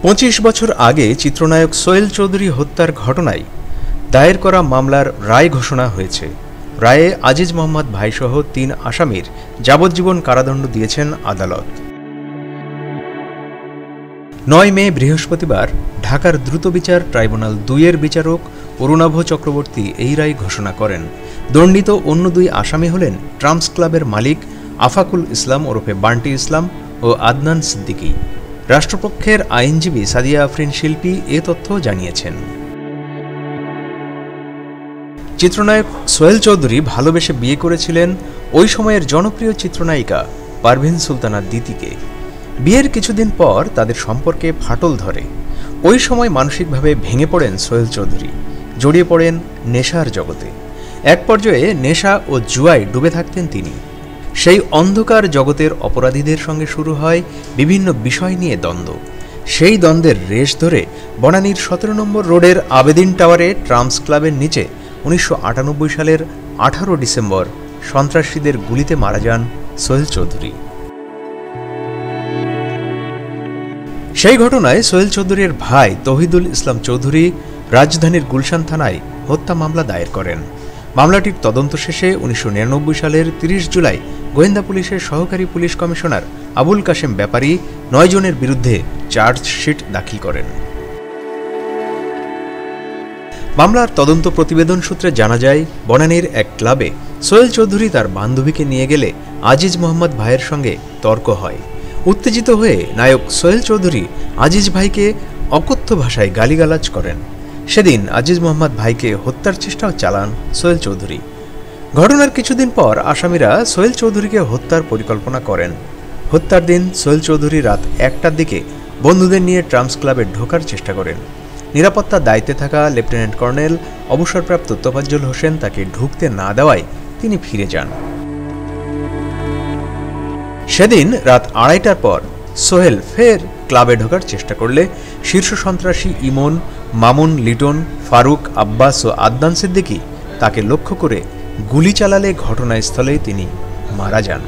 25 বছর আগে চিত্রনায়ক সোহেল চৌধুরী হত্যার ঘটনায় দায়ের করা মামলার রায় ঘোষণা হয়েছে। রায়ে আজিজ মোহাম্মদ ভাইসহ 3 আসামির যাবজ্জীবন কারাদণ্ড দিয়েছেন আদালত। 9 মে বৃহস্পতিবার ঢাকার দ্রুত বিচার ট্রাইব্যুনাল 2-এর বিচারক অরুণাভ চক্রবর্তী এই রায় ঘোষণা করেন। দণ্ডিত অন্য 2 আসামি হলেন ট্রাম্পস ক্লাবের মালিক আফাকুল ইসলাম ওরফে বান্টি ইসলাম ও আদনান সিদ্দিকী। রাষ্ট্রপক্ষের আইনজীবী সাদিয়া আফরিন শিল্পী এ তথ্য জানিয়েছেন। চিত্রনায়ক সোহেল চৌধুরী ভালোবেসে বিয়ে করেছিলেন ওই সময়ের জনপ্রিয় চিত্রনায়িকা পারভিন সুলতানা দিতিকে। বিয়ের কিছুদিন পর তাদের সম্পর্কে ফাটল ধরে। ওই সময় মানসিকভাবে ভেঙে পড়েন সোহেল চৌধুরী, জড়িয়ে পড়েন নেশার জগতে। এক পর্যায়ে নেশা ও জুয়ায় ডুবে থাকতেন তিনি। সেই অন্ধকার জগতের অপরাধীদের সঙ্গে শুরু হয় বিভিন্ন বিষয় নিয়ে দ্বন্দ্ব। সেই দ্বন্দ্বের রেশ ধরে বনানীর 17 নম্বর রোডের আবেদিন টাওয়ারে ট্রাম্পস ক্লাবের নিচে 1998 সালের 18 ডিসেম্বর সন্ত্রাসীদের গুলিতে মারা যান সোহেল চৌধুরী। সেই ঘটনায় সোহেল চৌধুরীর ভাই তৌহিদুল ইসলাম চৌধুরী রাজধানীর গুলশান থানায় হত্যা মামলা দায়ের করেন। মামলাটির তদন্ত শেষে 1999 সালের 30 জুলাই গোয়েন্দা পুলিশের সহকারী পুলিশ কমিশনার আবুল কাশেম ব্যাপারী 9 জনের বিরুদ্ধে চার্জশিট দাখিল করেন। মামলার তদন্ত প্রতিবেদন সূত্রে জানা যায়, বনানীর এক ক্লাবে সোহেল চৌধুরী তার বান্ধবীকে নিয়ে গেলে আজিজ মোহাম্মদ ভাইয়ের সঙ্গে তর্ক হয়। উত্তেজিত হয়ে নায়ক সোহেল চৌধুরী আজিজ ভাইকে অকথ্য ভাষায় গালিগালাজ করেন। সেদিন আজিজ মোহাম্মদ ভাইকে হত্যার চেষ্টাও চালান সোহেল চৌধুরী। ঘটনার কিছুদিন পর আসামিরা সোহেল চৌধুরীকে হত্যার পরিকল্পনা করেন। হত্যার দিন সোহেল চৌধুরী রাত 1টার দিকে বন্ধুদের নিয়ে ট্রাম্পস ক্লাবে ঢোকার চেষ্টা করেন। নিরাপত্তার দায়িত্বে থাকা লেফটেন্যান্ট কর্নেল অবসরপ্রাপ্ত তোফাজ্জল হোসেন তাকে ঢুকতে না দেওয়ায় তিনি ফিরে যান। সেদিন রাত 2:30টার পর সোহেল ফের ক্লাবে ঢোকার চেষ্টা করলে শীর্ষ সন্ত্রাসী ইমন, মামুন, লিটন, ফারুক, আব্বাস ও আদনান সিদ্দিকী তাকে লক্ষ্য করে গুলি চালালে ঘটনাস্থলেই তিনি মারা যান।